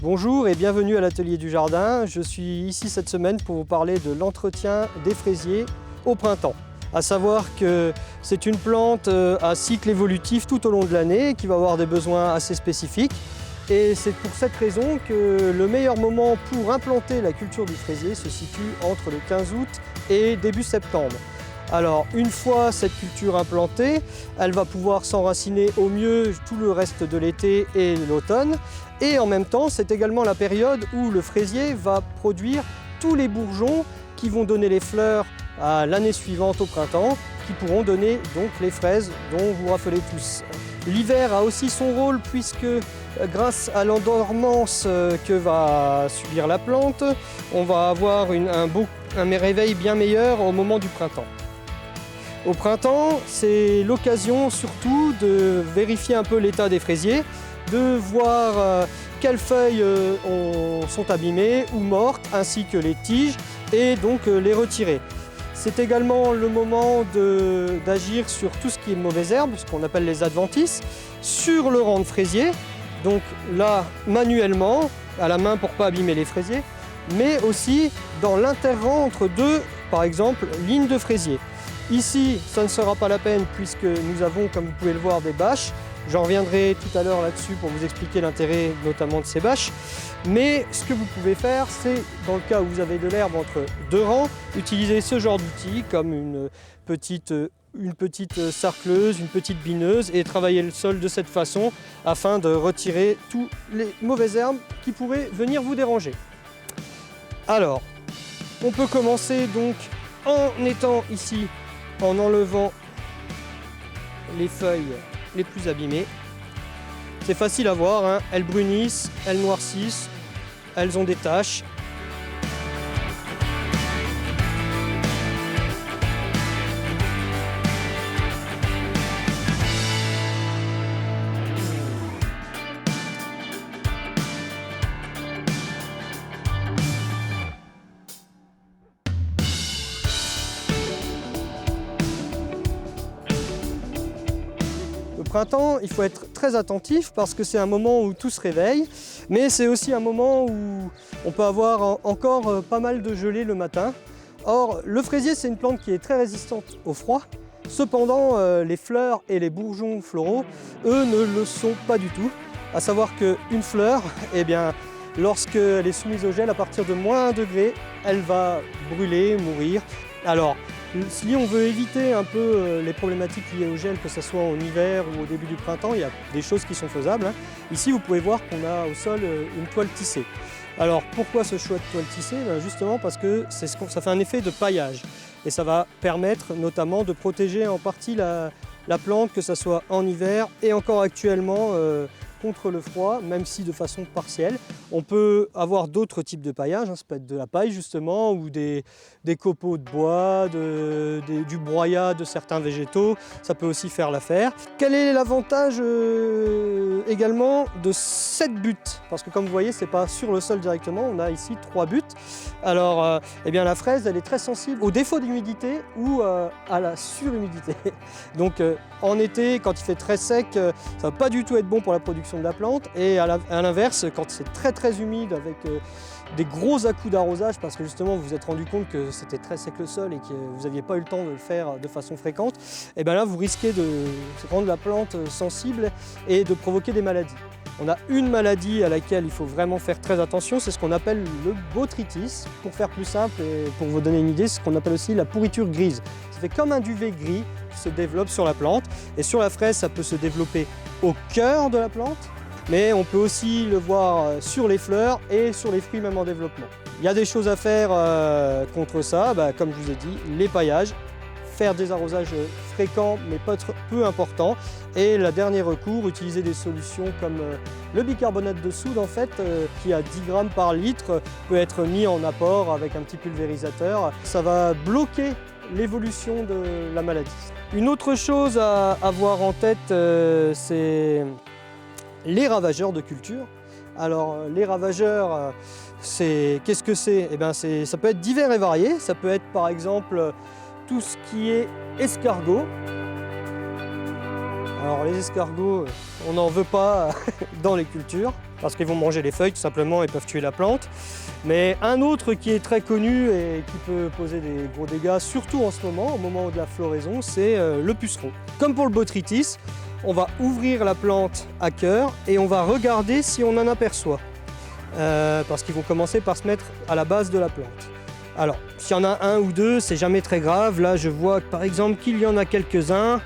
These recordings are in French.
Bonjour et bienvenue à l'Atelier du Jardin. Je suis ici cette semaine pour vous parler de l'entretien des fraisiers au printemps. À savoir que c'est une plante à cycle évolutif tout au long de l'année qui va avoir des besoins assez spécifiques. Et c'est pour cette raison que le meilleur moment pour implanter la culture du fraisier se situe entre le 15 août et début septembre. Alors, une fois cette culture implantée, elle va pouvoir s'enraciner au mieux tout le reste de l'été et l'automne. Et en même temps, c'est également la période où le fraisier va produire tous les bourgeons qui vont donner les fleurs à l'année suivante au printemps, qui pourront donner donc les fraises dont vous raffolez tous. L'hiver a aussi son rôle puisque grâce à l'endormance que va subir la plante, on va avoir un réveil bien meilleur au moment du printemps. Au printemps, c'est l'occasion surtout de vérifier un peu l'état des fraisiers, de voir quelles feuilles sont abîmées ou mortes, ainsi que les tiges, et donc les retirer. C'est également le moment d'agir sur tout ce qui est mauvaises herbes, ce qu'on appelle les adventices, sur le rang de fraisier, donc là manuellement, à la main pour ne pas abîmer les fraisiers, mais aussi dans l'interrang entre deux, par exemple, lignes de fraisier. Ici, ça ne sera pas la peine puisque nous avons, comme vous pouvez le voir, des bâches. J'en reviendrai tout à l'heure là-dessus pour vous expliquer l'intérêt notamment de ces bâches. Mais ce que vous pouvez faire, c'est, dans le cas où vous avez de l'herbe entre deux rangs, utiliser ce genre d'outil comme une petite sarcleuse, une petite bineuse et travailler le sol de cette façon afin de retirer toutes les mauvaises herbes qui pourraient venir vous déranger. Alors, on peut commencer donc en étant ici, en enlevant les feuilles les plus abîmées. C'est facile à voir, hein. Elles brunissent, elles noircissent, elles ont des taches. Au printemps, il faut être très attentif parce que c'est un moment où tout se réveille, mais c'est aussi un moment où on peut avoir encore pas mal de gelée le matin. Or, le fraisier, c'est une plante qui est très résistante au froid. Cependant, les fleurs et les bourgeons floraux, eux, ne le sont pas du tout. À savoir qu'une fleur, eh bien, lorsqu'elle est soumise au gel, à partir de -1 degré, elle va brûler, mourir. Alors, si on veut éviter un peu les problématiques liées au gel, que ce soit en hiver ou au début du printemps, il y a des choses qui sont faisables, hein. Ici, vous pouvez voir qu'on a au sol une toile tissée. Alors, pourquoi ce choix de toile tissée? Justement parce que ça fait un effet de paillage. Et ça va permettre notamment de protéger en partie la plante, que ce soit en hiver et encore actuellement contre le froid, même si de façon partielle. On peut avoir d'autres types de paillage, hein. Ça peut être de la paille justement, ou des copeaux de bois, du broyat de certains végétaux, ça peut aussi faire l'affaire. Quel est l'avantage également de cette butte? Parce que comme vous voyez, c'est pas sur le sol directement, on a ici 3 buttes. Alors, eh bien, la fraise, elle est très sensible au défaut d'humidité ou à la surhumidité. Donc en été, quand il fait très sec, ça va pas du tout être bon pour la production de la plante, et à l'inverse, quand c'est très humide avec des gros à-coups d'arrosage, parce que justement vous vous êtes rendu compte que c'était très sec le sol et que vous n'aviez pas eu le temps de le faire de façon fréquente, et bien là vous risquez de rendre la plante sensible et de provoquer des maladies. On a une maladie à laquelle il faut vraiment faire très attention, c'est ce qu'on appelle le botrytis. Pour faire plus simple et pour vous donner une idée, c'est ce qu'on appelle aussi la pourriture grise. Ça fait comme un duvet gris qui se développe sur la plante, et sur la fraise ça peut se développer au cœur de la plante, mais on peut aussi le voir sur les fleurs et sur les fruits même en développement. Il y a des choses à faire contre ça, comme je vous ai dit, les paillages, faire des arrosages fréquents mais pas peu importants, et le dernier recours, utiliser des solutions comme le bicarbonate de soude en fait, qui a 10 grammes par litre, peut être mis en apport avec un petit pulvérisateur. Ça va bloquer l'évolution de la maladie. Une autre chose à avoir en tête, c'est les ravageurs de culture. Alors les ravageurs, qu'est-ce que c'est? Eh bien, ça peut être divers et varié. Ça peut être par exemple tout ce qui est escargot. Alors les escargots, on n'en veut pas dans les cultures, parce qu'ils vont manger les feuilles tout simplement et peuvent tuer la plante. Mais un autre qui est très connu et qui peut poser des gros dégâts, surtout en ce moment, au moment de la floraison, c'est le puceron. Comme pour le botrytis, on va ouvrir la plante à cœur et on va regarder si on en aperçoit. Parce qu'ils vont commencer par se mettre à la base de la plante. Alors, s'il y en a un ou deux, c'est jamais très grave. Là, je vois par exemple qu'il y en a quelques-uns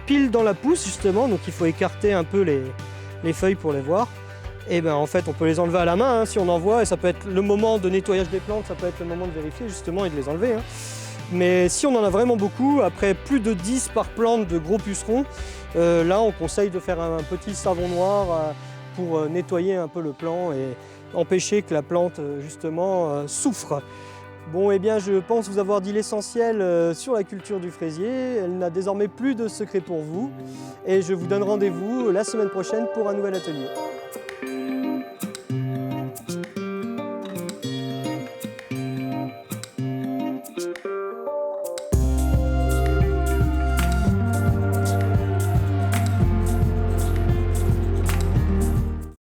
pile dans la pousse justement, donc il faut écarter un peu les feuilles pour les voir. Et bien en fait, on peut les enlever à la main si on en voit, et ça peut être le moment de nettoyage des plantes, ça peut être le moment de vérifier justement et de les enlever. Mais si on en a vraiment beaucoup, après plus de 10 par plante de gros pucerons, là on conseille de faire un petit savon noir pour nettoyer un peu le plant et empêcher que la plante justement souffre. Bon, eh bien, je pense vous avoir dit l'essentiel sur la culture du fraisier. Elle n'a désormais plus de secret pour vous. Et je vous donne rendez-vous la semaine prochaine pour un nouvel atelier.